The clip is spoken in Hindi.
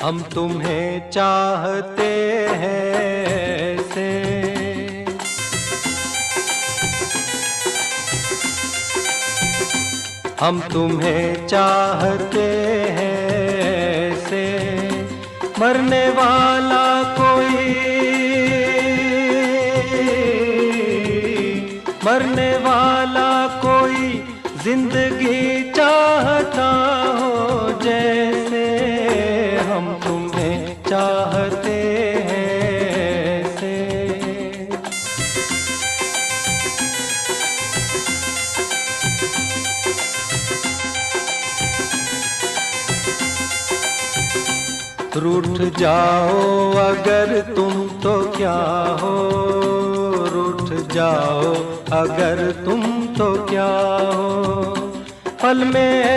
हम तुम्हें चाहते हैं ऐसे। हम तुम्हें चाहते हैं ऐसे, मरने वाला कोई, मरने वाला कोई जिंदगी चाहता हो जैसे। हम तुम्हें चाहते हैं ऐसे। रूठ जाओ अगर तुम तो क्या हो, रूठ जाओ अगर तुम तो क्या हो, पल में